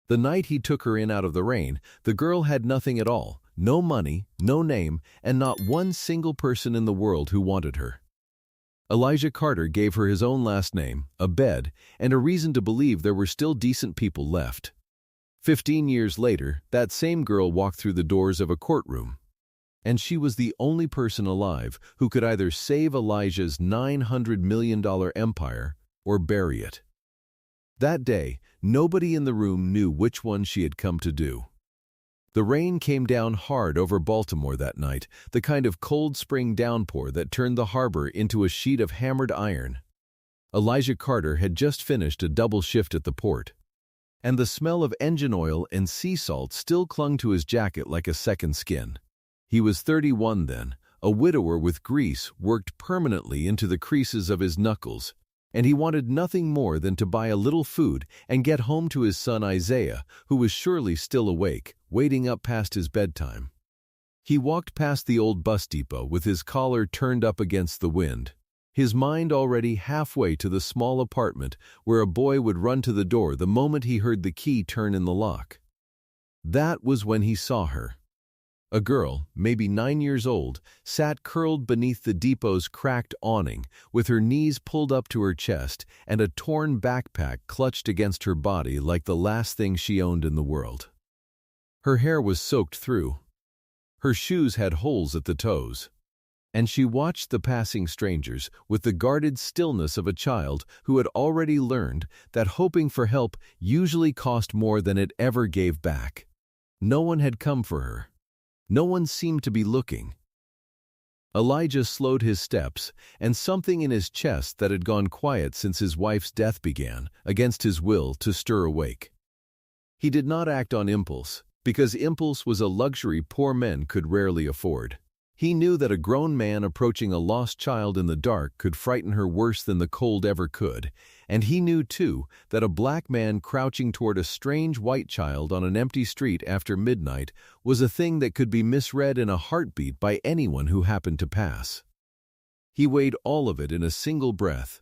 The night he took her in out of the rain, the girl had nothing at all, no money, no name, and not one single person in the world who wanted her. Elijah Carter gave her his own last name, a bed, and a reason to believe there were still decent people left. 15 years later, that same girl walked through the doors of a courtroom. And she was the only person alive who could either save Elijah's $900 million empire or bury it. That day, nobody in the room knew which one she had come to do. The rain came down hard over Baltimore that night, the kind of cold spring downpour that turned the harbor into a sheet of hammered iron. Elijah Carter had just finished a double shift at the port, and the smell of engine oil and sea salt still clung to his jacket like a second skin. He was 31 then, a widower with grease worked permanently into the creases of his knuckles, and he wanted nothing more than to buy a little food and get home to his son Isaiah, who was surely still awake, waiting up past his bedtime. He walked past the old bus depot with his collar turned up against the wind, his mind already halfway to the small apartment where a boy would run to the door the moment he heard the key turn in the lock. That was when he saw her. A girl, maybe 9 years old, sat curled beneath the depot's cracked awning, with her knees pulled up to her chest and a torn backpack clutched against her body like the last thing she owned in the world. Her hair was soaked through. Her shoes had holes at the toes. And she watched the passing strangers with the guarded stillness of a child who had already learned that hoping for help usually cost more than it ever gave back. No one had come for her. No one seemed to be looking. Elijah slowed his steps, and something in his chest that had gone quiet since his wife's death began, against his will, to stir awake. He did not act on impulse, because impulse was a luxury poor men could rarely afford. He knew that a grown man approaching a lost child in the dark could frighten her worse than the cold ever could, and he knew, too, that a black man crouching toward a strange white child on an empty street after midnight was a thing that could be misread in a heartbeat by anyone who happened to pass. He weighed all of it in a single breath.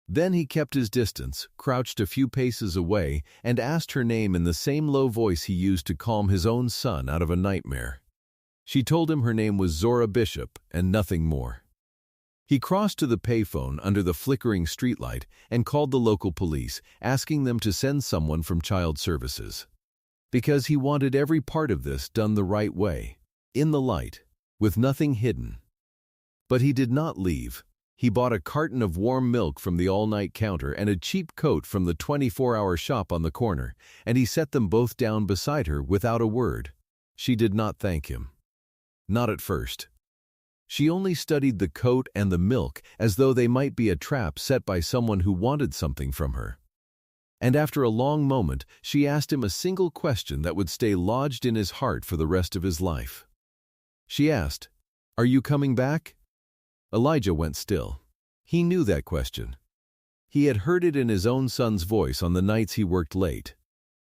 Then he kept his distance, crouched a few paces away, and asked her name in the same low voice he used to calm his own son out of a nightmare. She told him her name was Zora Bishop, and nothing more. He crossed to the payphone under the flickering streetlight and called the local police, asking them to send someone from Child Services. Because he wanted every part of this done the right way, in the light, with nothing hidden. But he did not leave. He bought a carton of warm milk from the all-night counter and a cheap coat from the 24-hour shop on the corner, and he set them both down beside her without a word. She did not thank him. Not at first. She only studied the coat and the milk as though they might be a trap set by someone who wanted something from her. And after a long moment, she asked him a single question that would stay lodged in his heart for the rest of his life. She asked, "Are you coming back?" Elijah went still. He knew that question. He had heard it in his own son's voice on the nights he worked late.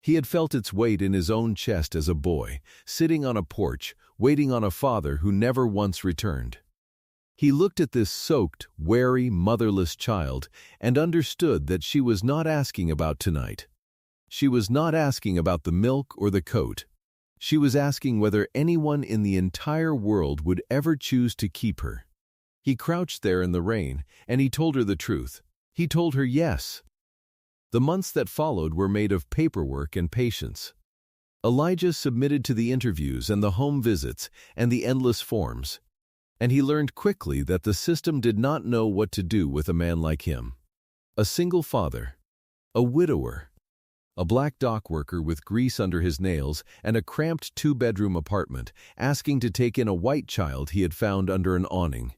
He had felt its weight in his own chest as a boy, sitting on a porch, waiting on a father who never once returned. He looked at this soaked, wary, motherless child and understood that she was not asking about tonight. She was not asking about the milk or the coat. She was asking whether anyone in the entire world would ever choose to keep her. He crouched there in the rain, and he told her the truth. He told her yes. The months that followed were made of paperwork and patience. Elijah submitted to the interviews and the home visits and the endless forms, and he learned quickly that the system did not know what to do with a man like him. A single father, a widower, a black dock worker with grease under his nails and a cramped two-bedroom apartment, asking to take in a white child he had found under an awning.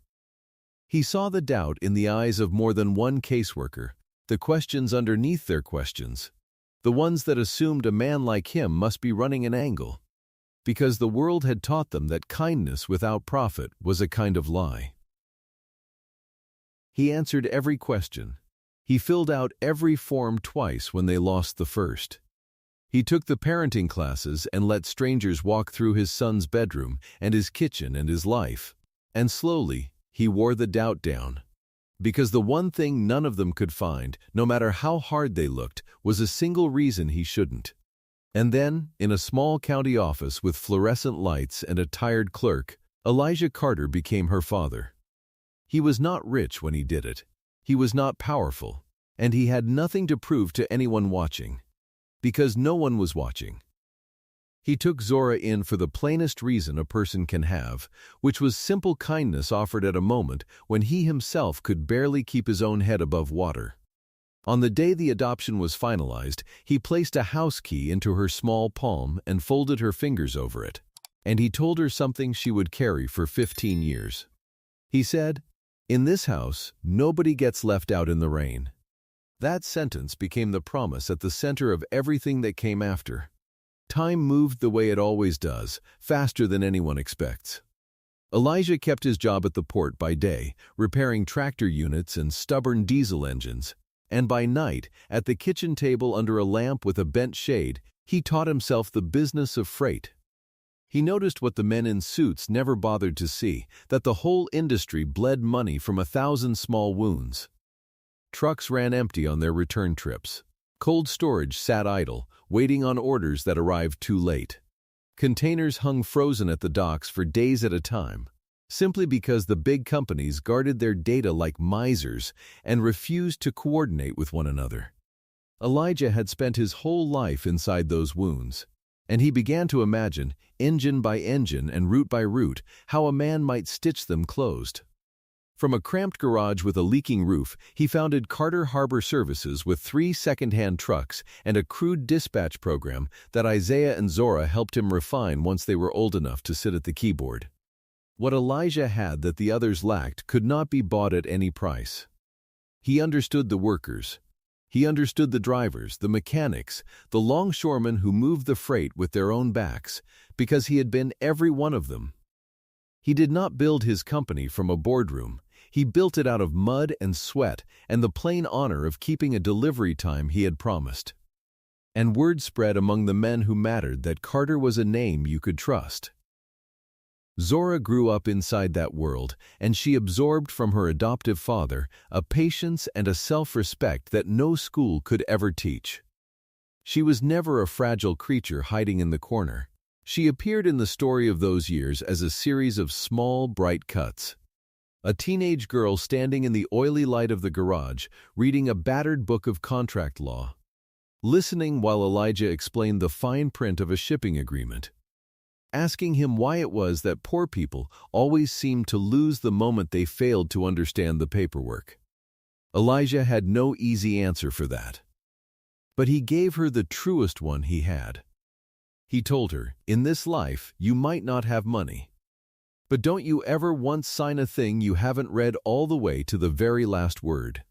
He saw the doubt in the eyes of more than one caseworker, the questions underneath their questions, the ones that assumed a man like him must be running an angle, because the world had taught them that kindness without profit was a kind of lie. He answered every question. He filled out every form twice when they lost the first. He took the parenting classes and let strangers walk through his son's bedroom and his kitchen and his life. And slowly, he wore the doubt down. Because the one thing none of them could find, no matter how hard they looked, was a single reason he shouldn't. And then, in a small county office with fluorescent lights and a tired clerk, Elijah Carter became her father. He was not rich when he did it. He was not powerful. And he had nothing to prove to anyone watching. Because no one was watching. He took Zora in for the plainest reason a person can have, which was simple kindness offered at a moment when he himself could barely keep his own head above water. On the day the adoption was finalized, he placed a house key into her small palm and folded her fingers over it. And he told her something she would carry for 15 years. He said, "In this house, nobody gets left out in the rain." That sentence became the promise at the center of everything that came after. Time moved the way it always does, faster than anyone expects. Elijah kept his job at the port by day, repairing tractor units and stubborn diesel engines. And by night, at the kitchen table under a lamp with a bent shade, he taught himself the business of freight. He noticed what the men in suits never bothered to see, that the whole industry bled money from 1,000 small wounds. Trucks ran empty on their return trips. Cold storage sat idle, waiting on orders that arrived too late. Containers hung frozen at the docks for days at a time, simply because the big companies guarded their data like misers and refused to coordinate with one another. Elijah had spent his whole life inside those wounds, and he began to imagine, engine by engine and route by route, how a man might stitch them closed. From a cramped garage with a leaking roof, he founded Carter Harbor Services with 3 second-hand trucks and a crude dispatch program that Isaiah and Zora helped him refine once they were old enough to sit at the keyboard. What Elijah had that the others lacked could not be bought at any price. He understood the workers. He understood the drivers, the mechanics, the longshoremen who moved the freight with their own backs, because he had been every one of them. He did not build his company from a boardroom. He built it out of mud and sweat and the plain honor of keeping a delivery time he had promised. And word spread among the men who mattered that Carter was a name you could trust. Zora grew up inside that world, and she absorbed from her adoptive father a patience and a self-respect that no school could ever teach. She was never a fragile creature hiding in the corner. She appeared in the story of those years as a series of small, bright cuts. A teenage girl standing in the oily light of the garage, reading a battered book of contract law. Listening while Elijah explained the fine print of a shipping agreement. Asking him why it was that poor people always seemed to lose the moment they failed to understand the paperwork. Elijah had no easy answer for that. But he gave her the truest one he had. He told her, "In this life, you might not have money. But don't you ever once sign a thing you haven't read all the way to the very last word."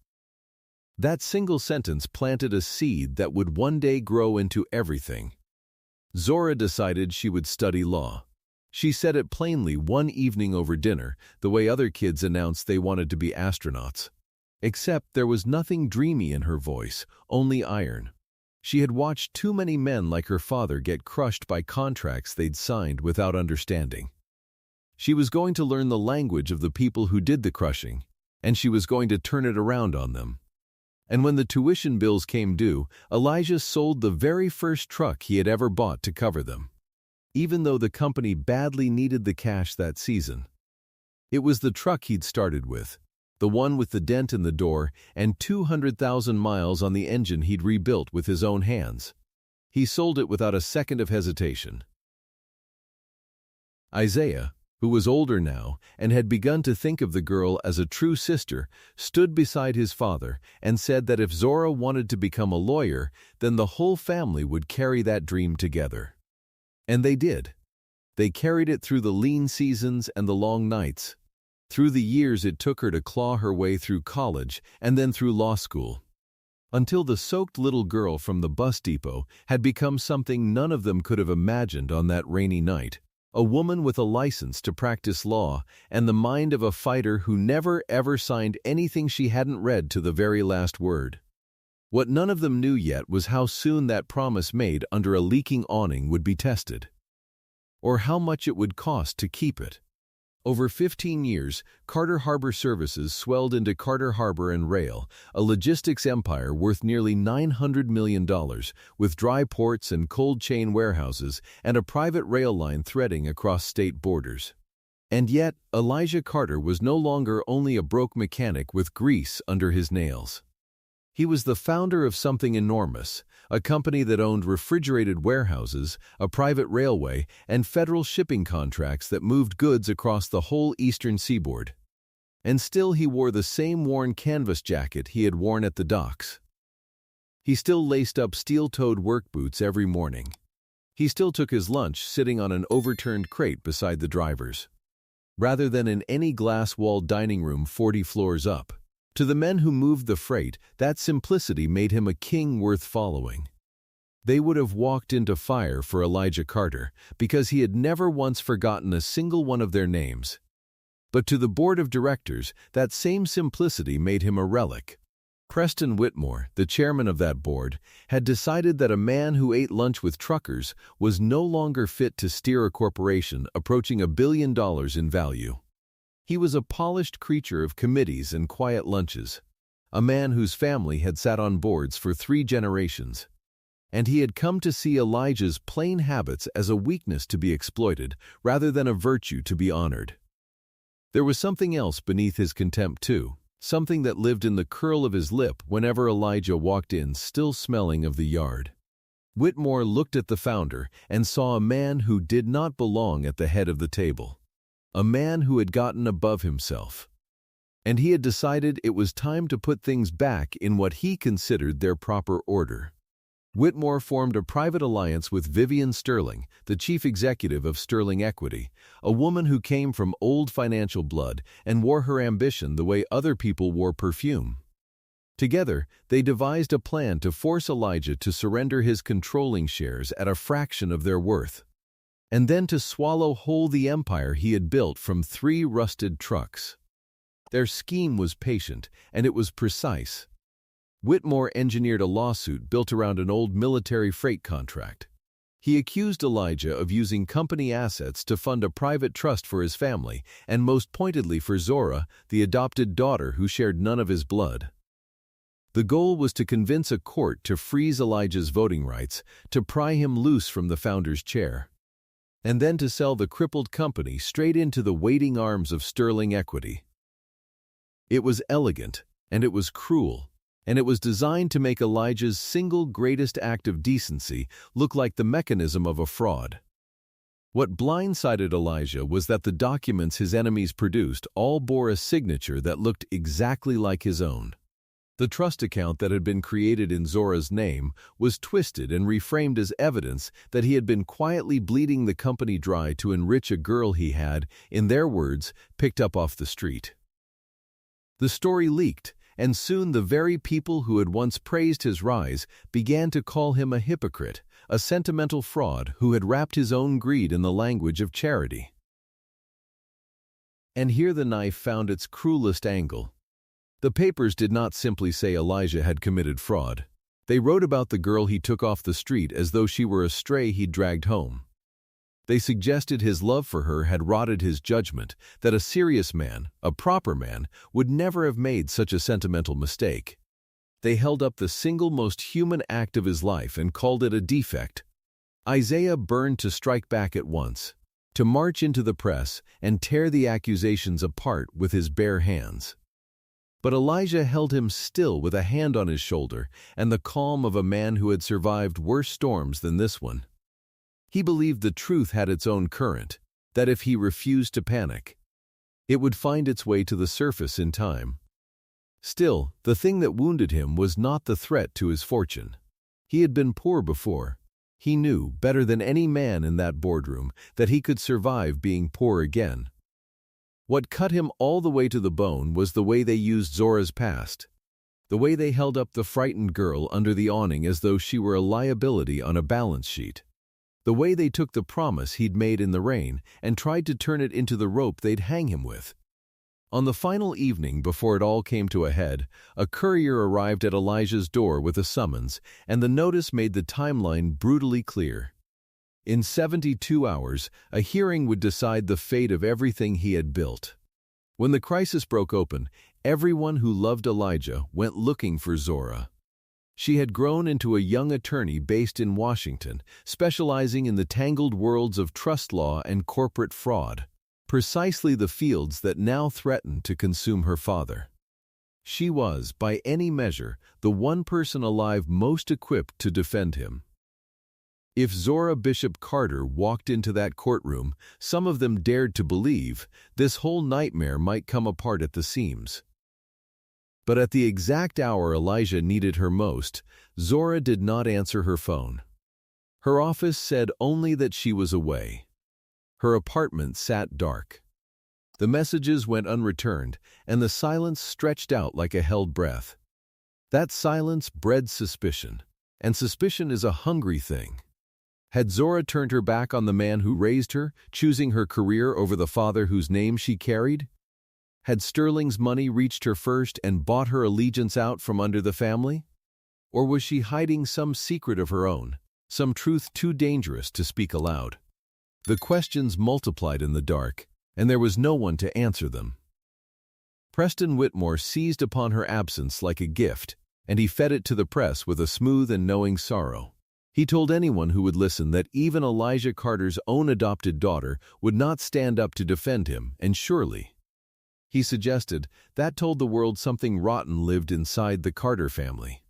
That single sentence planted a seed that would one day grow into everything. Zora decided she would study law. She said it plainly one evening over dinner, the way other kids announced they wanted to be astronauts. Except there was nothing dreamy in her voice, only iron. She had watched too many men like her father get crushed by contracts they'd signed without understanding. She was going to learn the language of the people who did the crushing, and she was going to turn it around on them. And when the tuition bills came due, Elijah sold the very first truck he had ever bought to cover them, even though the company badly needed the cash that season. It was the truck he'd started with, the one with the dent in the door and 200,000 miles on the engine he'd rebuilt with his own hands. He sold it without a second of hesitation. Isaiah, who was older now and had begun to think of the girl as a true sister, stood beside his father and said that if Zora wanted to become a lawyer, then the whole family would carry that dream together. And they did. They carried it through the lean seasons and the long nights, through the years it took her to claw her way through college and then through law school, until the soaked little girl from the bus depot had become something none of them could have imagined on that rainy night. A woman with a license to practice law and the mind of a fighter who never ever signed anything she hadn't read to the very last word. What none of them knew yet was how soon that promise made under a leaking awning would be tested, or how much it would cost to keep it. Over 15 years, Carter Harbor Services swelled into Carter Harbor and Rail, a logistics empire worth nearly $900 million, with dry ports and cold chain warehouses and a private rail line threading across state borders. And yet, Elijah Carter was no longer only a broke mechanic with grease under his nails. He was the founder of something enormous, a company that owned refrigerated warehouses, a private railway, and federal shipping contracts that moved goods across the whole eastern seaboard. And still he wore the same worn canvas jacket he had worn at the docks. He still laced up steel-toed work boots every morning. He still took his lunch sitting on an overturned crate beside the drivers, rather than in any glass-walled dining room 40 floors up. To the men who moved the freight, that simplicity made him a king worth following. They would have walked into fire for Elijah Carter because he had never once forgotten a single one of their names. But to the board of directors, that same simplicity made him a relic. Preston Whitmore, the chairman of that board, had decided that a man who ate lunch with truckers was no longer fit to steer a corporation approaching $1 billion in value. He was a polished creature of committees and quiet lunches, a man whose family had sat on boards for 3 generations. And he had come to see Elijah's plain habits as a weakness to be exploited rather than a virtue to be honored. There was something else beneath his contempt too, something that lived in the curl of his lip whenever Elijah walked in still smelling of the yard. Whitmore looked at the founder and saw a man who did not belong at the head of the table. A man who had gotten above himself. And he had decided it was time to put things back in what he considered their proper order. Whitmore formed a private alliance with Vivian Sterling, the chief executive of Sterling Equity, a woman who came from old financial blood and wore her ambition the way other people wore perfume. Together, they devised a plan to force Elijah to surrender his controlling shares at a fraction of their worth, and then to swallow whole the empire he had built from 3 rusted trucks. Their scheme was patient, and it was precise. Whitmore engineered a lawsuit built around an old military freight contract. He accused Elijah of using company assets to fund a private trust for his family, and most pointedly for Zora, the adopted daughter who shared none of his blood. The goal was to convince a court to freeze Elijah's voting rights, to pry him loose from the founder's chair, and then to sell the crippled company straight into the waiting arms of Sterling Equity. It was elegant, and it was cruel, and it was designed to make Elijah's single greatest act of decency look like the mechanism of a fraud. What blindsided Elijah was that the documents his enemies produced all bore a signature that looked exactly like his own. The trust account that had been created in Zora's name was twisted and reframed as evidence that he had been quietly bleeding the company dry to enrich a girl he had, in their words, picked up off the street. The story leaked, and soon the very people who had once praised his rise began to call him a hypocrite, a sentimental fraud who had wrapped his own greed in the language of charity. And here the knife found its cruelest angle. The papers did not simply say Elijah had committed fraud. They wrote about the girl he took off the street as though she were a stray he'd dragged home. They suggested his love for her had rotted his judgment, that a serious man, a proper man, would never have made such a sentimental mistake. They held up the single most human act of his life and called it a defect. Isaiah burned to strike back at once, to march into the press and tear the accusations apart with his bare hands. But Elijah held him still with a hand on his shoulder and the calm of a man who had survived worse storms than this one. He believed the truth had its own current, that if he refused to panic, it would find its way to the surface in time. Still, the thing that wounded him was not the threat to his fortune. He had been poor before. He knew, better than any man in that boardroom, that he could survive being poor again. What cut him all the way to the bone was the way they used Zora's past, the way they held up the frightened girl under the awning as though she were a liability on a balance sheet, the way they took the promise he'd made in the rain and tried to turn it into the rope they'd hang him with. On the final evening before it all came to a head, a courier arrived at Elijah's door with a summons, and the notice made the timeline brutally clear. In 72 hours, a hearing would decide the fate of everything he had built. When the crisis broke open, everyone who loved Elijah went looking for Zora. She had grown into a young attorney based in Washington, specializing in the tangled worlds of trust law and corporate fraud, precisely the fields that now threatened to consume her father. She was, by any measure, the one person alive most equipped to defend him. If Zora Bishop Carter walked into that courtroom, some of them dared to believe this whole nightmare might come apart at the seams. But at the exact hour Elijah needed her most, Zora did not answer her phone. Her office said only that she was away. Her apartment sat dark. The messages went unreturned, and the silence stretched out like a held breath. That silence bred suspicion, and suspicion is a hungry thing. Had Zora turned her back on the man who raised her, choosing her career over the father whose name she carried? Had Sterling's money reached her first and bought her allegiance out from under the family? Or was she hiding some secret of her own, some truth too dangerous to speak aloud? The questions multiplied in the dark, and there was no one to answer them. Preston Whitmore seized upon her absence like a gift, and he fed it to the press with a smooth and knowing sorrow. He told anyone who would listen that even Elijah Carter's own adopted daughter would not stand up to defend him, and surely, he suggested, that told the world something rotten lived inside the Carter family.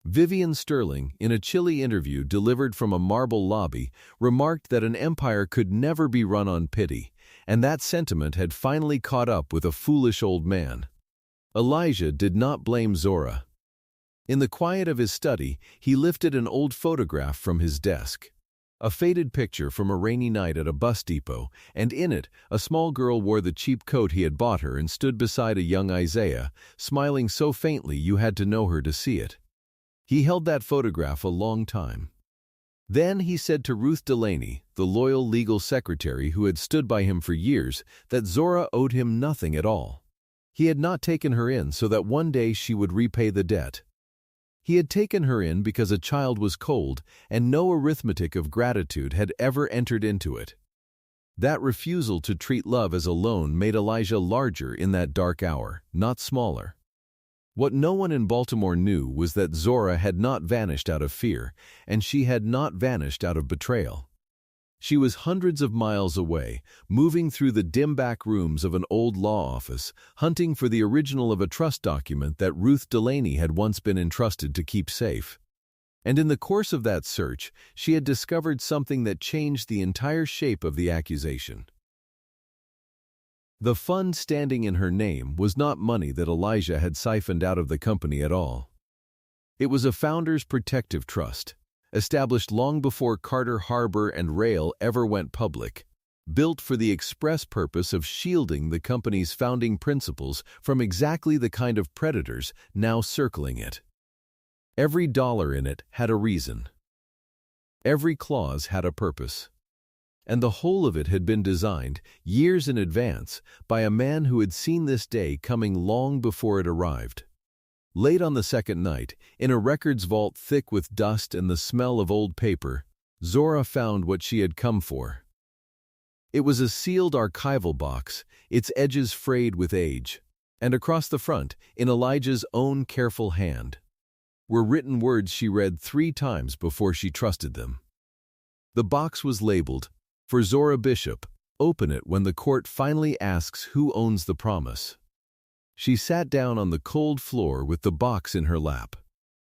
Vivian Sterling, in a chilly interview delivered from a marble lobby, remarked that an empire could never be run on pity, and that sentiment had finally caught up with a foolish old man. Elijah did not blame Zora. In the quiet of his study, he lifted an old photograph from his desk. A faded picture from a rainy night at a bus depot, and in it, a small girl wore the cheap coat he had bought her and stood beside a young Isaiah, smiling so faintly you had to know her to see it. He held that photograph a long time. Then he said to Ruth Delaney, the loyal legal secretary who had stood by him for years, that Zora owed him nothing at all. He had not taken her in so that one day she would repay the debt. He had taken her in because a child was cold, and no arithmetic of gratitude had ever entered into it. That refusal to treat love as a loan made Elijah larger in that dark hour, not smaller. What no one in Baltimore knew was that Zora had not vanished out of fear, and she had not vanished out of betrayal. She was hundreds of miles away, moving through the dim back rooms of an old law office, hunting for the original of a trust document that Ruth Delaney had once been entrusted to keep safe. And in the course of that search, she had discovered something that changed the entire shape of the accusation. The fund standing in her name was not money that Elijah had siphoned out of the company at all. It was a founder's protective trust, established long before Carter Harbor and Rail ever went public, built for the express purpose of shielding the company's founding principles from exactly the kind of predators now circling it. Every dollar in it had a reason. Every clause had a purpose. And the whole of it had been designed, years in advance, by a man who had seen this day coming long before it arrived. Late on the second night, in a records vault thick with dust and the smell of old paper, Zora found what she had come for. It was a sealed archival box, its edges frayed with age, and across the front, in Elijah's own careful hand, were written words she read 3 times before she trusted them. The box was labeled, "For Zora Bishop, open it when the court finally asks who owns the promise." She sat down on the cold floor with the box in her lap.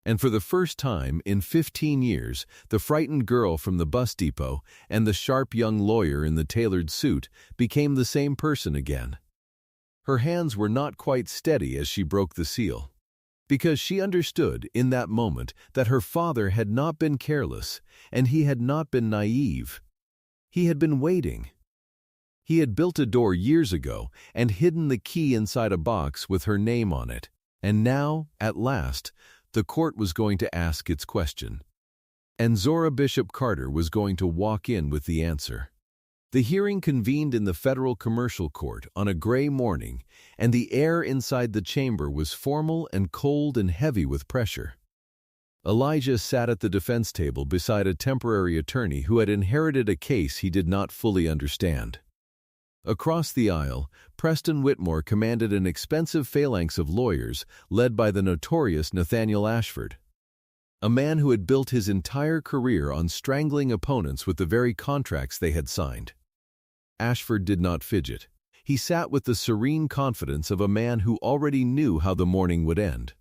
And for the first time in 15 years, the frightened girl from the bus depot and the sharp young lawyer in the tailored suit became the same person again. Her hands were not quite steady as she broke the seal, because she understood in that moment that her father had not been careless and he had not been naive. He had been waiting. He had built a door years ago and hidden the key inside a box with her name on it, and now, at last, the court was going to ask its question. And Zora Bishop Carter was going to walk in with the answer. The hearing convened in the Federal Commercial Court on a gray morning, and the air inside the chamber was formal and cold and heavy with pressure. Elijah sat at the defense table beside a temporary attorney who had inherited a case he did not fully understand. Across the aisle, Preston Whitmore commanded an expensive phalanx of lawyers led by the notorious Nathaniel Ashford, a man who had built his entire career on strangling opponents with the very contracts they had signed. Ashford did not fidget. He sat with the serene confidence of a man who already knew how the morning would end.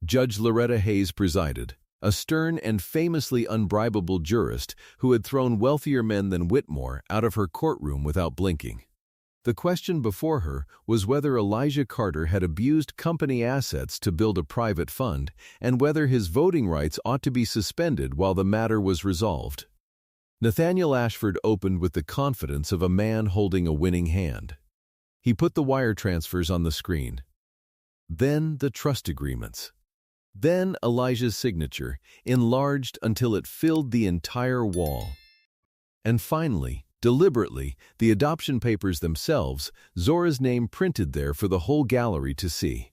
Judge Loretta Hayes presided, a stern and famously unbribable jurist who had thrown wealthier men than Whitmore out of her courtroom without blinking. The question before her was whether Elijah Carter had abused company assets to build a private fund and whether his voting rights ought to be suspended while the matter was resolved. Nathaniel Ashford opened with the confidence of a man holding a winning hand. He put the wire transfers on the screen. Then the trust agreements. Then Elijah's signature, enlarged until it filled the entire wall. And finally, deliberately, the adoption papers themselves, Zora's name printed there for the whole gallery to see.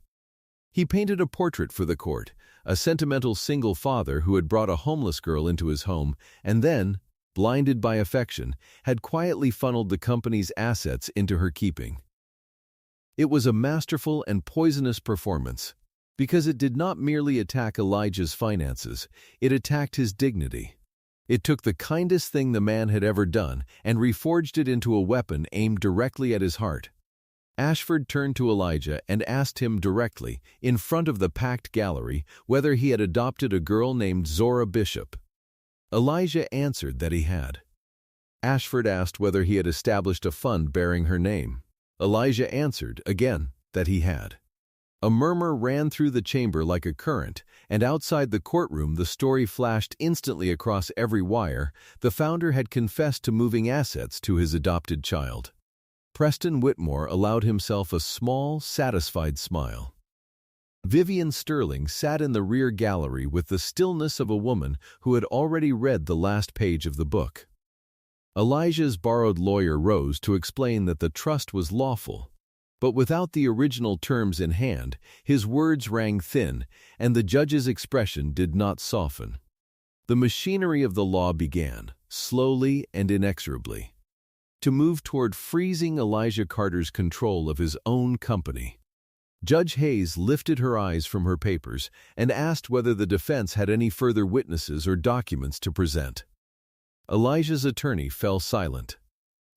He painted a portrait for the court, a sentimental single father who had brought a homeless girl into his home and then, blinded by affection, had quietly funneled the company's assets into her keeping. It was a masterful and poisonous performance, because it did not merely attack Elijah's finances, it attacked his dignity. It took the kindest thing the man had ever done and reforged it into a weapon aimed directly at his heart. Ashford turned to Elijah and asked him directly, in front of the packed gallery, whether he had adopted a girl named Zora Bishop. Elijah answered that he had. Ashford asked whether he had established a fund bearing her name. Elijah answered, again, that he had. A murmur ran through the chamber like a current, and outside the courtroom the story flashed instantly across every wire. The founder had confessed to moving assets to his adopted child. Preston Whitmore allowed himself a small, satisfied smile. Vivian Sterling sat in the rear gallery with the stillness of a woman who had already read the last page of the book. Elijah's borrowed lawyer rose to explain that the trust was lawful. But without the original terms in hand, his words rang thin, and the judge's expression did not soften. The machinery of the law began, slowly and inexorably, to move toward freezing Elijah Carter's control of his own company. Judge Hayes lifted her eyes from her papers and asked whether the defense had any further witnesses or documents to present. Elijah's attorney fell silent.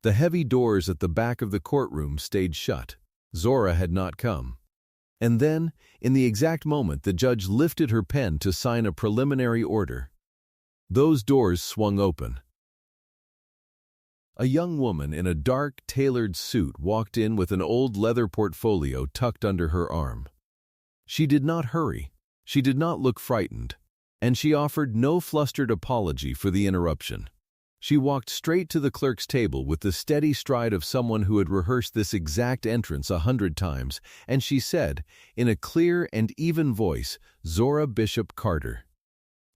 The heavy doors at the back of the courtroom stayed shut. Zora had not come. And then, in the exact moment, the judge lifted her pen to sign a preliminary order. Those doors swung open. A young woman in a dark, tailored suit walked in with an old leather portfolio tucked under her arm. She did not hurry. She did not look frightened. And she offered no flustered apology for the interruption. She walked straight to the clerk's table with the steady stride of someone who had rehearsed this exact entrance 100 times, and she said, in a clear and even voice, "Zora Bishop Carter,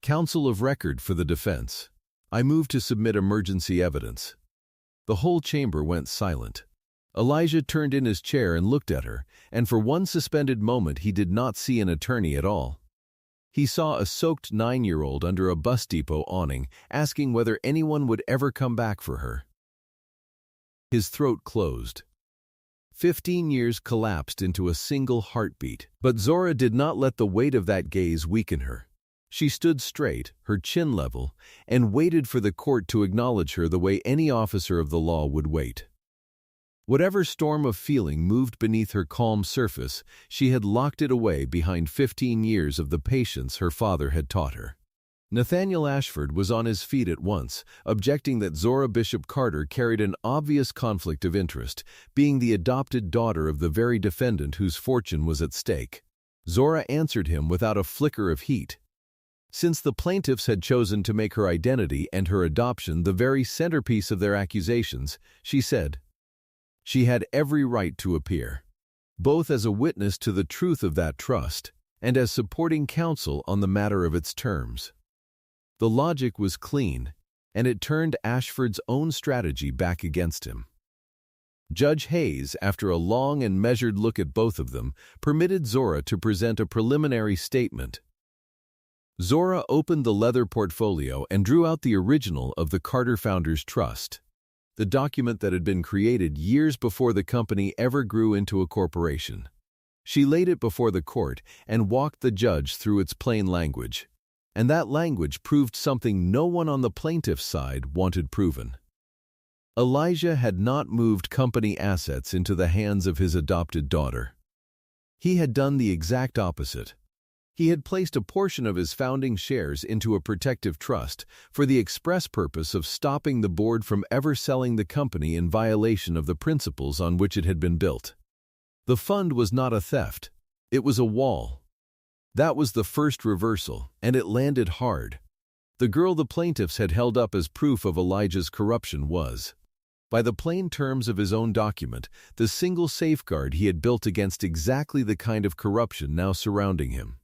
counsel of record for the defense. I move to submit emergency evidence." The whole chamber went silent. Elijah turned in his chair and looked at her, and for one suspended moment he did not see an attorney at all. He saw a soaked 9-year-old under a bus depot awning, asking whether anyone would ever come back for her. His throat closed. 15 years collapsed into a single heartbeat, but Zora did not let the weight of that gaze weaken her. She stood straight, her chin level, and waited for the court to acknowledge her the way any officer of the law would wait. Whatever storm of feeling moved beneath her calm surface, she had locked it away behind 15 years of the patience her father had taught her. Nathaniel Ashford was on his feet at once, objecting that Zora Bishop Carter carried an obvious conflict of interest, being the adopted daughter of the very defendant whose fortune was at stake. Zora answered him without a flicker of heat. Since the plaintiffs had chosen to make her identity and her adoption the very centerpiece of their accusations, she said, she had every right to appear, both as a witness to the truth of that trust and as supporting counsel on the matter of its terms. The logic was clean, and it turned Ashford's own strategy back against him. Judge Hayes, after a long and measured look at both of them, permitted Zora to present a preliminary statement. Zora opened the leather portfolio and drew out the original of the Carter Founders Trust, the document that had been created years before the company ever grew into a corporation. She laid it before the court and walked the judge through its plain language. And that language proved something no one on the plaintiff's side wanted proven. Elijah had not moved company assets into the hands of his adopted daughter. He had done the exact opposite. He had placed a portion of his founding shares into a protective trust for the express purpose of stopping the board from ever selling the company in violation of the principles on which it had been built. The fund was not a theft. It was a wall. That was the first reversal, and it landed hard. The girl the plaintiffs had held up as proof of Elijah's corruption was, by the plain terms of his own document, the single safeguard he had built against exactly the kind of corruption now surrounding him.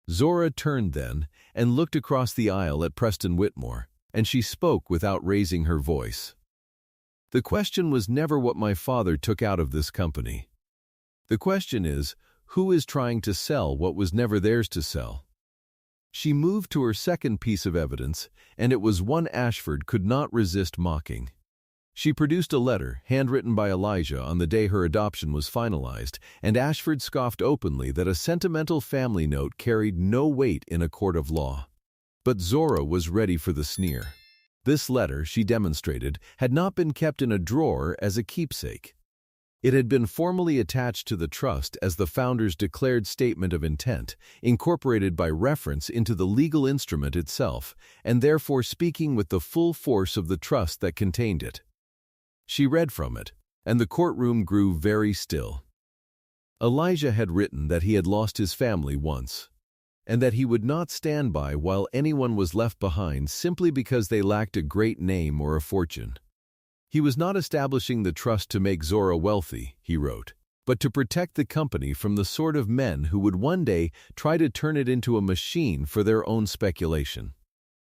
Zora turned then and looked across the aisle at Preston Whitmore, and she spoke without raising her voice. The question was never what my father took out of this company. The question is, who is trying to sell what was never theirs to sell? She moved to her second piece of evidence, and it was one Ashford could not resist mocking. She produced a letter, handwritten by Elijah on the day her adoption was finalized, and Ashford scoffed openly that a sentimental family note carried no weight in a court of law. But Zora was ready for the sneer. This letter, she demonstrated, had not been kept in a drawer as a keepsake. It had been formally attached to the trust as the founders' declared statement of intent, incorporated by reference into the legal instrument itself, and therefore speaking with the full force of the trust that contained it. She read from it, and the courtroom grew very still. Elijah had written that he had lost his family once, and that he would not stand by while anyone was left behind simply because they lacked a great name or a fortune. He was not establishing the trust to make Zora wealthy, he wrote, but to protect the company from the sort of men who would one day try to turn it into a machine for their own speculation.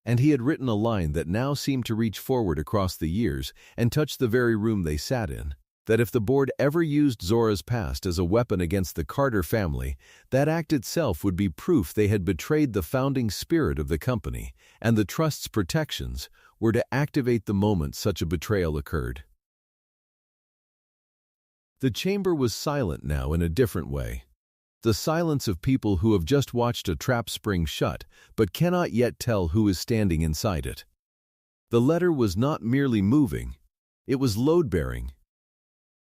And he had written a line that now seemed to reach forward across the years and touch the very room they sat in, that if the board ever used Zora's past as a weapon against the Carter family, that act itself would be proof they had betrayed the founding spirit of the company, and the trust's protections were to activate the moment such a betrayal occurred. The chamber was silent now in a different way. The silence of people who have just watched a trap spring shut, but cannot yet tell who is standing inside it. The letter was not merely moving, it was load-bearing.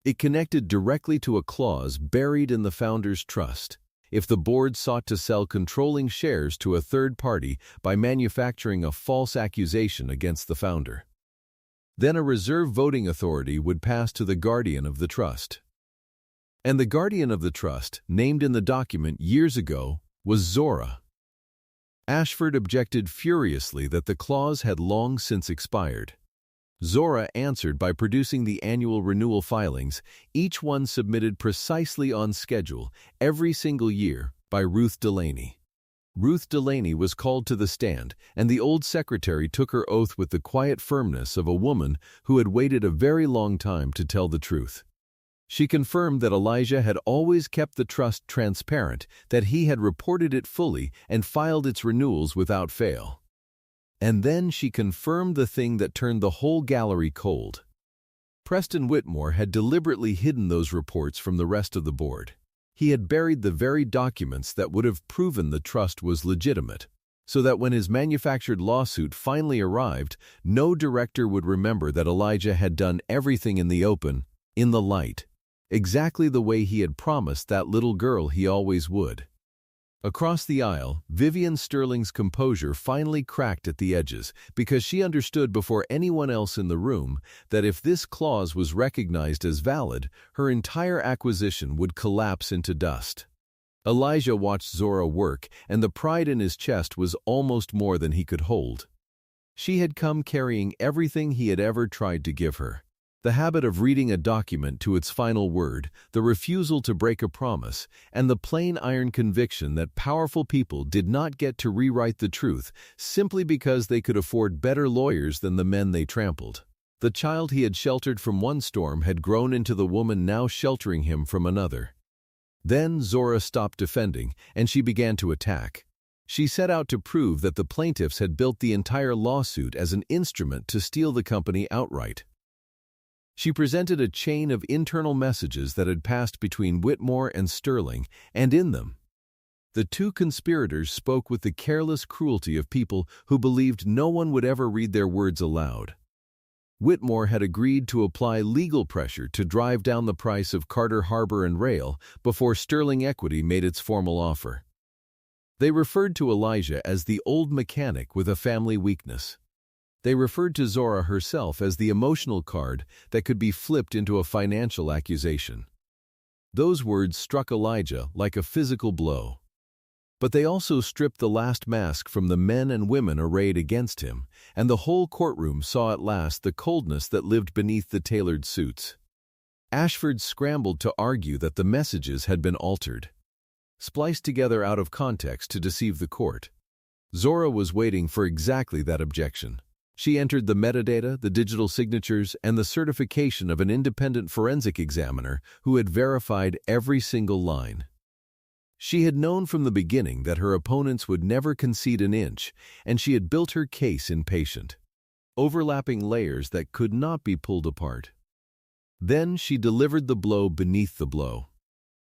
It connected directly to a clause buried in the founders' trust. If the board sought to sell controlling shares to a third party by manufacturing a false accusation against the founder, then a reserve voting authority would pass to the guardian of the trust. And the guardian of the trust, named in the document years ago, was Zora. Ashford objected furiously that the clause had long since expired. Zora answered by producing the annual renewal filings, each one submitted precisely on schedule, every single year, by Ruth Delaney. Ruth Delaney was called to the stand, and the old secretary took her oath with the quiet firmness of a woman who had waited a very long time to tell the truth. She confirmed that Elijah had always kept the trust transparent, that he had reported it fully and filed its renewals without fail. And then she confirmed the thing that turned the whole gallery cold. Preston Whitmore had deliberately hidden those reports from the rest of the board. He had buried the very documents that would have proven the trust was legitimate, so that when his manufactured lawsuit finally arrived, no director would remember that Elijah had done everything in the open, in the light, exactly the way he had promised that little girl he always would. Across the aisle, Vivian Sterling's composure finally cracked at the edges because she understood before anyone else in the room that if this clause was recognized as valid, her entire acquisition would collapse into dust. Elijah watched Zora work, and the pride in his chest was almost more than he could hold. She had come carrying everything he had ever tried to give her. The habit of reading a document to its final word, the refusal to break a promise, and the plain iron conviction that powerful people did not get to rewrite the truth simply because they could afford better lawyers than the men they trampled. The child he had sheltered from one storm had grown into the woman now sheltering him from another. Then Zora stopped defending, and she began to attack. She set out to prove that the plaintiffs had built the entire lawsuit as an instrument to steal the company outright. She presented a chain of internal messages that had passed between Whitmore and Sterling, and in them, the two conspirators spoke with the careless cruelty of people who believed no one would ever read their words aloud. Whitmore had agreed to apply legal pressure to drive down the price of Carter Harbor and Rail before Sterling Equity made its formal offer. They referred to Elijah as the old mechanic with a family weakness. They referred to Zora herself as the emotional card that could be flipped into a financial accusation. Those words struck Elijah like a physical blow. But they also stripped the last mask from the men and women arrayed against him, and the whole courtroom saw at last the coldness that lived beneath the tailored suits. Ashford scrambled to argue that the messages had been altered, spliced together out of context to deceive the court. Zora was waiting for exactly that objection. She entered the metadata, the digital signatures, and the certification of an independent forensic examiner who had verified every single line. She had known from the beginning that her opponents would never concede an inch, and she had built her case in patient, overlapping layers that could not be pulled apart. Then she delivered the blow beneath the blow.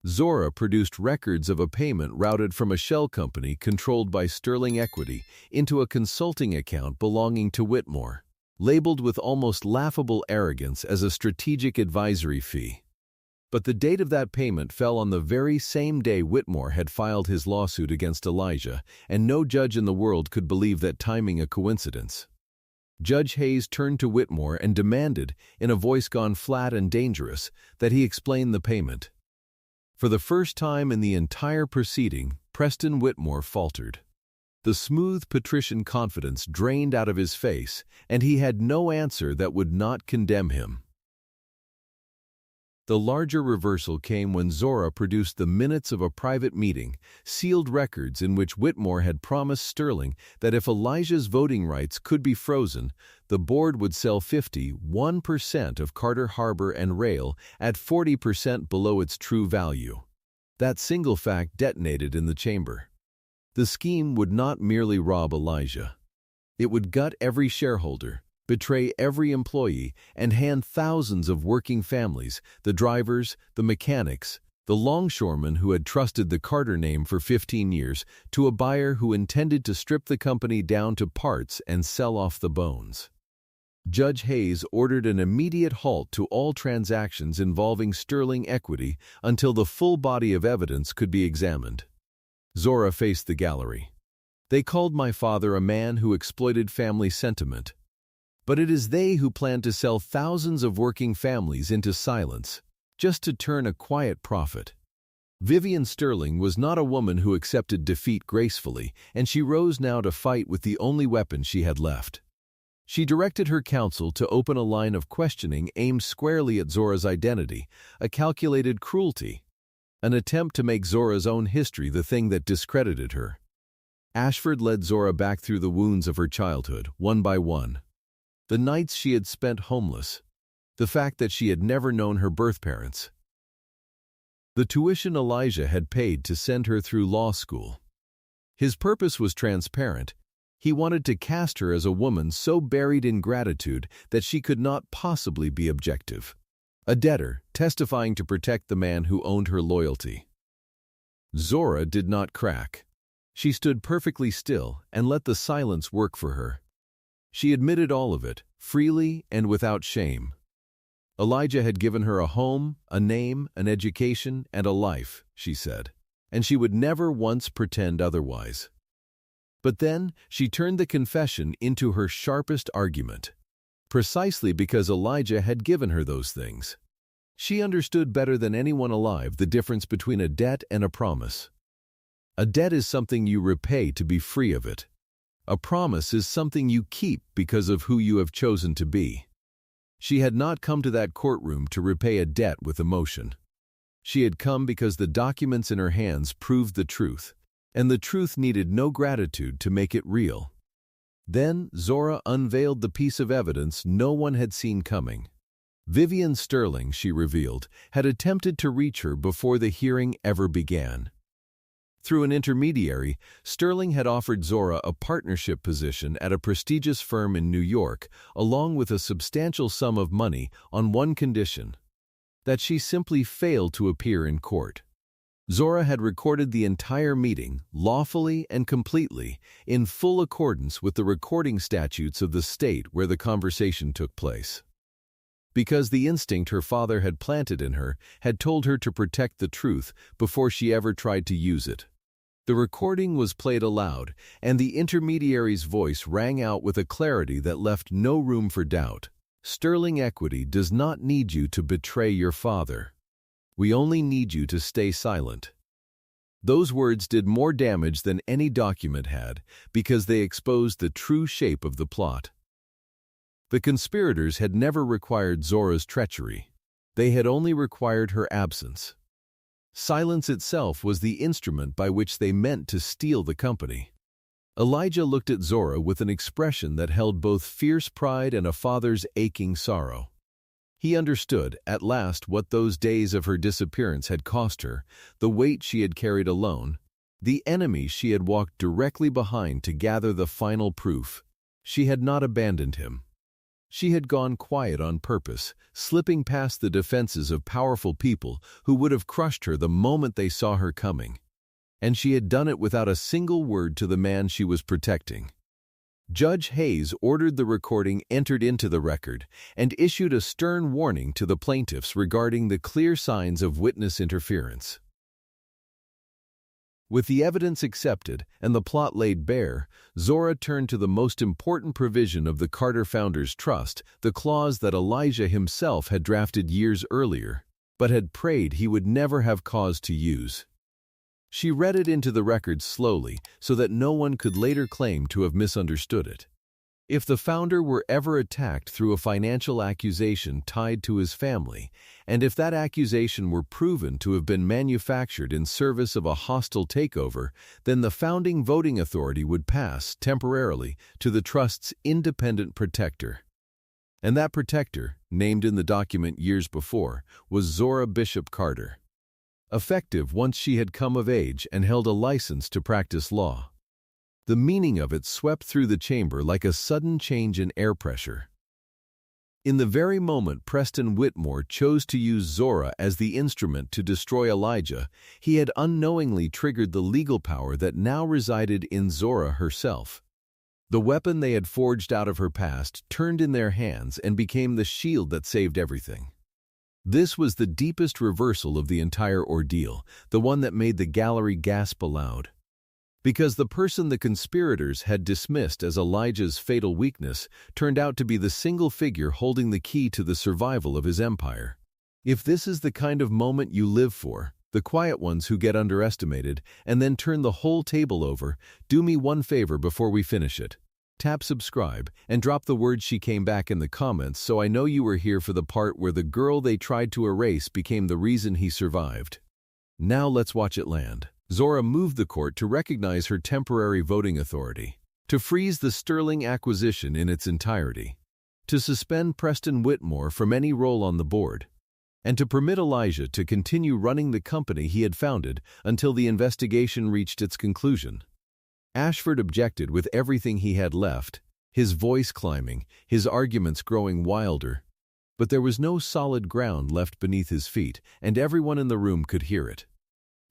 Zora produced records of a payment routed from a shell company controlled by Sterling Equity into a consulting account belonging to Whitmore, labeled with almost laughable arrogance as a strategic advisory fee. But the date of that payment fell on the very same day Whitmore had filed his lawsuit against Elijah, and no judge in the world could believe that timing a coincidence. Judge Hayes turned to Whitmore and demanded, in a voice gone flat and dangerous, that he explain the payment. For the first time in the entire proceeding, Preston Whitmore faltered. The smooth patrician confidence drained out of his face, and he had no answer that would not condemn him. The larger reversal came when Zora produced the minutes of a private meeting, sealed records in which Whitmore had promised Sterling that if Elijah's voting rights could be frozen, the board would sell 51% of Carter Harbor and Rail at 40% below its true value. That single fact detonated in the chamber. The scheme would not merely rob Elijah. It would gut every shareholder, betray every employee, and hand thousands of working families, the drivers, the mechanics, the longshoremen who had trusted the Carter name for 15 years, to a buyer who intended to strip the company down to parts and sell off the bones. Judge Hayes ordered an immediate halt to all transactions involving Sterling Equity until the full body of evidence could be examined. Zora faced the gallery. They called my father a man who exploited family sentiment. But it is they who plan to sell thousands of working families into silence, just to turn a quiet profit. Vivian Sterling was not a woman who accepted defeat gracefully, and she rose now to fight with the only weapon she had left. She directed her counsel to open a line of questioning aimed squarely at Zora's identity, a calculated cruelty, an attempt to make Zora's own history the thing that discredited her. Ashford led Zora back through the wounds of her childhood, one by one. The nights she had spent homeless, the fact that she had never known her birth parents, the tuition Elijah had paid to send her through law school. His purpose was transparent. He wanted to cast her as a woman so buried in gratitude that she could not possibly be objective, a debtor testifying to protect the man who owned her loyalty. Zora did not crack. She stood perfectly still and let the silence work for her. She admitted all of it, freely and without shame. Elijah had given her a home, a name, an education, and a life, she said, and she would never once pretend otherwise. But then she turned the confession into her sharpest argument, precisely because Elijah had given her those things. She understood better than anyone alive the difference between a debt and a promise. A debt is something you repay to be free of it. A promise is something you keep because of who you have chosen to be. She had not come to that courtroom to repay a debt with emotion. She had come because the documents in her hands proved the truth, and the truth needed no gratitude to make it real. Then Zora unveiled the piece of evidence no one had seen coming. Vivian Sterling, she revealed, had attempted to reach her before the hearing ever began. Through an intermediary, Sterling had offered Zora a partnership position at a prestigious firm in New York, along with a substantial sum of money on one condition: that she simply failed to appear in court. Zora had recorded the entire meeting, lawfully and completely, in full accordance with the recording statutes of the state where the conversation took place. Because the instinct her father had planted in her had told her to protect the truth before she ever tried to use it. The recording was played aloud, and the intermediary's voice rang out with a clarity that left no room for doubt. Sterling Equity does not need you to betray your father. We only need you to stay silent. Those words did more damage than any document had because they exposed the true shape of the plot. The conspirators had never required Zora's treachery. They had only required her absence. Silence itself was the instrument by which they meant to steal the company. Elijah looked at Zora with an expression that held both fierce pride and a father's aching sorrow. He understood, at last, what those days of her disappearance had cost her, the weight she had carried alone, the enemy she had walked directly behind to gather the final proof. She had not abandoned him. She had gone quiet on purpose, slipping past the defenses of powerful people who would have crushed her the moment they saw her coming. And she had done it without a single word to the man she was protecting. Judge Hayes ordered the recording entered into the record and issued a stern warning to the plaintiffs regarding the clear signs of witness interference. With the evidence accepted and the plot laid bare, Zora turned to the most important provision of the Carter Founders Trust, the clause that Elijah himself had drafted years earlier, but had prayed he would never have cause to use. She read it into the record slowly so that no one could later claim to have misunderstood it. If the founder were ever attacked through a financial accusation tied to his family, and if that accusation were proven to have been manufactured in service of a hostile takeover, then the founding voting authority would pass, temporarily, to the trust's independent protector. And that protector, named in the document years before, was Zora Bishop Carter. Effective once she had come of age and held a license to practice law. The meaning of it swept through the chamber like a sudden change in air pressure. In the very moment Preston Whitmore chose to use Zora as the instrument to destroy Elijah, he had unknowingly triggered the legal power that now resided in Zora herself. The weapon they had forged out of her past turned in their hands and became the shield that saved everything. This was the deepest reversal of the entire ordeal, the one that made the gallery gasp aloud. Because the person the conspirators had dismissed as Elijah's fatal weakness turned out to be the single figure holding the key to the survival of his empire. If this is the kind of moment you live for, the quiet ones who get underestimated and then turn the whole table over, do me one favor before we finish it. Tap subscribe and drop the word "she came back" in the comments so I know you were here for the part where the girl they tried to erase became the reason he survived. Now let's watch it land. Zora moved the court to recognize her temporary voting authority, to freeze the Sterling acquisition in its entirety, to suspend Preston Whitmore from any role on the board, and to permit Elijah to continue running the company he had founded until the investigation reached its conclusion. Ashford objected with everything he had left, his voice climbing, his arguments growing wilder. But there was no solid ground left beneath his feet, and everyone in the room could hear it.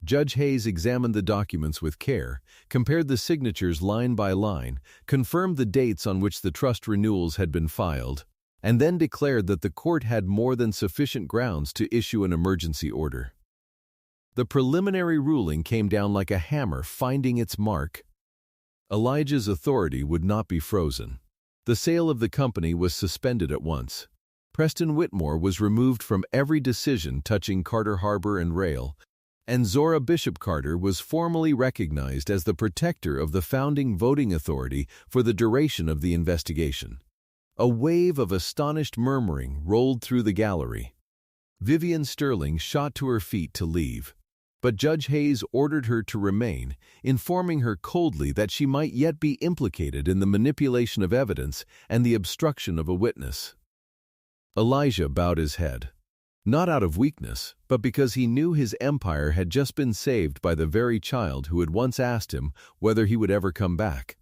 Judge Hayes examined the documents with care, compared the signatures line by line, confirmed the dates on which the trust renewals had been filed, and then declared that the court had more than sufficient grounds to issue an emergency order. The preliminary ruling came down like a hammer finding its mark. Elijah's authority would not be frozen. The sale of the company was suspended at once. Preston Whitmore was removed from every decision touching Carter Harbor and Rail, and Zora Bishop Carter was formally recognized as the protector of the founding voting authority for the duration of the investigation. A wave of astonished murmuring rolled through the gallery. Vivian Sterling shot to her feet to leave, but Judge Hayes ordered her to remain, informing her coldly that she might yet be implicated in the manipulation of evidence and the obstruction of a witness. Elijah bowed his head. Not out of weakness, but because he knew his empire had just been saved by the very child who had once asked him whether he would ever come back.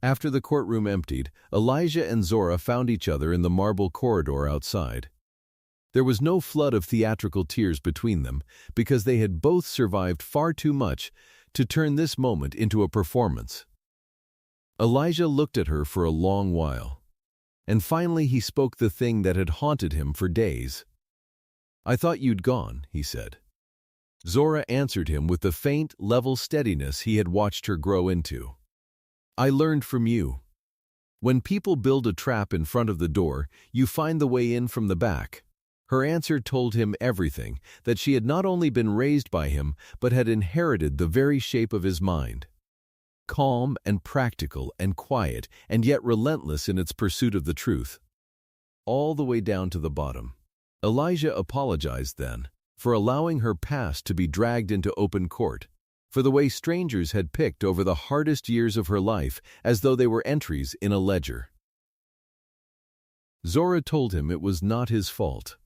After the courtroom emptied, Elijah and Zora found each other in the marble corridor outside. There was no flood of theatrical tears between them, because they had both survived far too much to turn this moment into a performance. Elijah looked at her for a long while, and finally he spoke the thing that had haunted him for days. "I thought you'd gone," he said. Zora answered him with the faint, level steadiness he had watched her grow into. "I learned from you. When people build a trap in front of the door, you find the way in from the back." Her answer told him everything, that she had not only been raised by him, but had inherited the very shape of his mind. Calm and practical and quiet, and yet relentless in its pursuit of the truth. All the way down to the bottom. Elijah apologized then for allowing her past to be dragged into open court, for the way strangers had picked over the hardest years of her life as though they were entries in a ledger. Zora told him it was not his fault.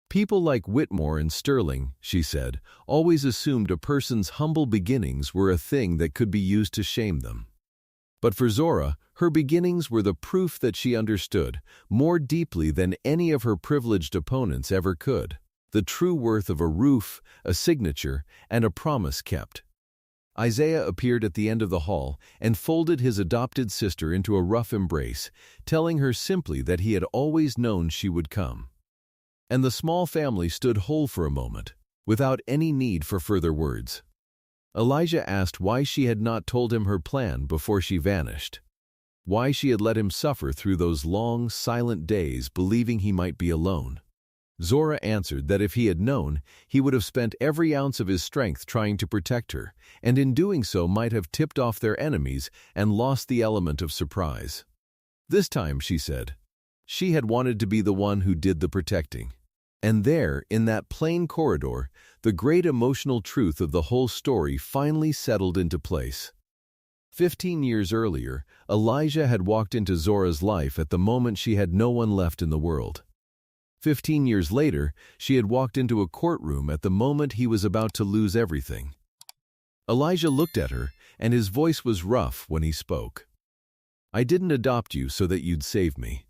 People like Whitmore and Sterling, she said, always assumed a person's humble beginnings were a thing that could be used to shame them. But for Zora, her beginnings were the proof that she understood, more deeply than any of her privileged opponents ever could, the true worth of a roof, a signature, and a promise kept. Isaiah appeared at the end of the hall and folded his adopted sister into a rough embrace, telling her simply that he had always known she would come. And the small family stood whole for a moment, without any need for further words. Elijah asked why she had not told him her plan before she vanished, why she had let him suffer through those long, silent days believing he might be alone. Zora answered that if he had known, he would have spent every ounce of his strength trying to protect her, and in doing so might have tipped off their enemies and lost the element of surprise. This time, she said, she had wanted to be the one who did the protecting. And there, in that plain corridor, the great emotional truth of the whole story finally settled into place. 15 years earlier, Elijah had walked into Zora's life at the moment she had no one left in the world. 15 years later, she had walked into a courtroom at the moment he was about to lose everything. Elijah looked at her, and his voice was rough when he spoke. "I didn't adopt you so that you'd save me."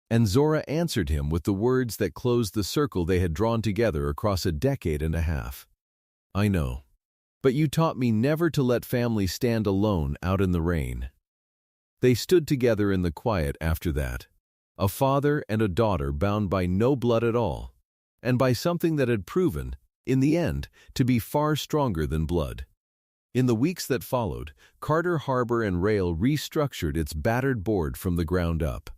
And Zora answered him with the words that closed the circle they had drawn together across a decade and a half. "I know. But you taught me never to let family stand alone out in the rain." They stood together in the quiet after that, a father and a daughter bound by no blood at all, and by something that had proven, in the end, to be far stronger than blood. In the weeks that followed, Carter Harbor and Rail restructured its battered board from the ground up.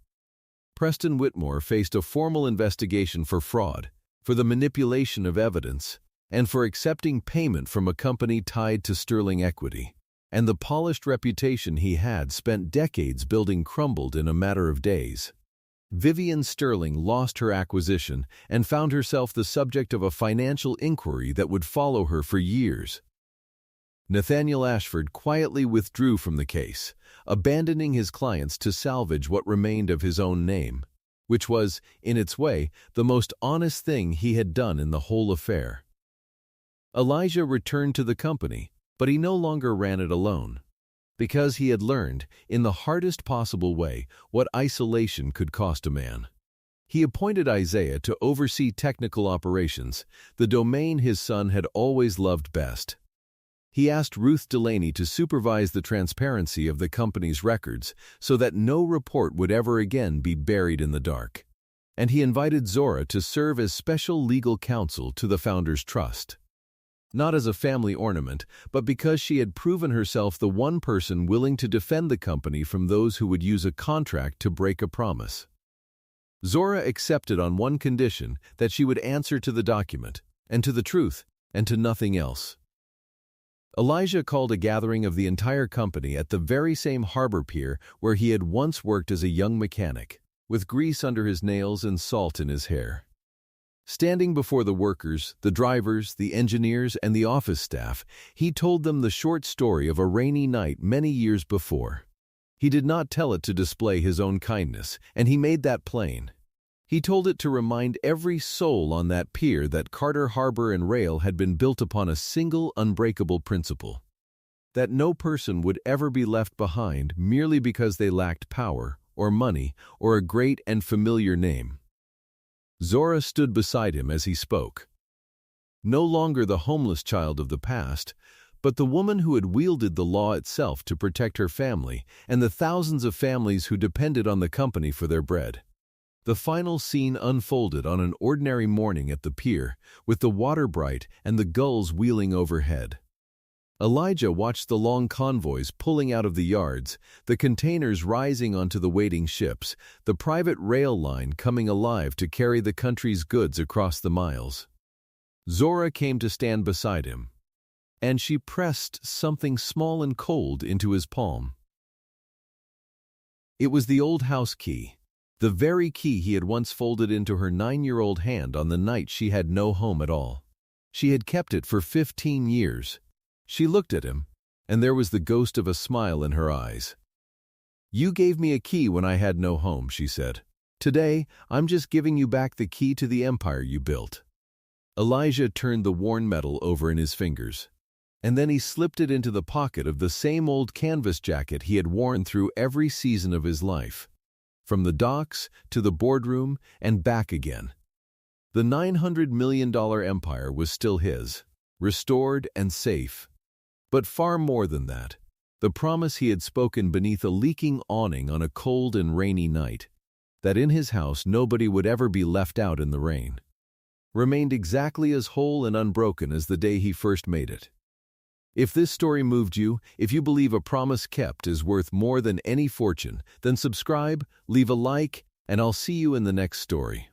Preston Whitmore faced a formal investigation for fraud, for the manipulation of evidence, and for accepting payment from a company tied to Sterling equity. And the polished reputation he had spent decades building crumbled in a matter of days. Vivian Sterling lost her acquisition and found herself the subject of a financial inquiry that would follow her for years. Nathaniel Ashford quietly withdrew from the case, abandoning his clients to salvage what remained of his own name, which was, in its way, the most honest thing he had done in the whole affair. Elijah returned to the company, but he no longer ran it alone, because he had learned, in the hardest possible way, what isolation could cost a man. He appointed Isaiah to oversee technical operations, the domain his son had always loved best. He asked Ruth Delaney to supervise the transparency of the company's records so that no report would ever again be buried in the dark. And he invited Zora to serve as special legal counsel to the founder's trust. Not as a family ornament, but because she had proven herself the one person willing to defend the company from those who would use a contract to break a promise. Zora accepted on one condition, that she would answer to the document, and to the truth, and to nothing else. Elijah called a gathering of the entire company at the very same harbor pier where he had once worked as a young mechanic, with grease under his nails and salt in his hair. Standing before the workers, the drivers, the engineers, and the office staff, he told them the short story of a rainy night many years before. He did not tell it to display his own kindness, and he made that plain. He told it to remind every soul on that pier that Carter Harbor and Rail had been built upon a single unbreakable principle: that no person would ever be left behind merely because they lacked power or money or a great and familiar name. Zora stood beside him as he spoke. No longer the homeless child of the past, but the woman who had wielded the law itself to protect her family and the thousands of families who depended on the company for their bread. The final scene unfolded on an ordinary morning at the pier, with the water bright and the gulls wheeling overhead. Elijah watched the long convoys pulling out of the yards, the containers rising onto the waiting ships, the private rail line coming alive to carry the country's goods across the miles. Zora came to stand beside him, and she pressed something small and cold into his palm. It was the old house key, the very key he had once folded into her 9-year-old hand on the night she had no home at all. She had kept it for 15 years. She looked at him, and there was the ghost of a smile in her eyes. "You gave me a key when I had no home," she said. "Today, I'm just giving you back the key to the empire you built." Elijah turned the worn metal over in his fingers, and then he slipped it into the pocket of the same old canvas jacket he had worn through every season of his life, from the docks to the boardroom and back again. The $900 million empire was still his, restored and safe. But far more than that, the promise he had spoken beneath a leaking awning on a cold and rainy night, that in his house nobody would ever be left out in the rain, remained exactly as whole and unbroken as the day he first made it. If this story moved you, if you believe a promise kept is worth more than any fortune, then subscribe, leave a like, and I'll see you in the next story.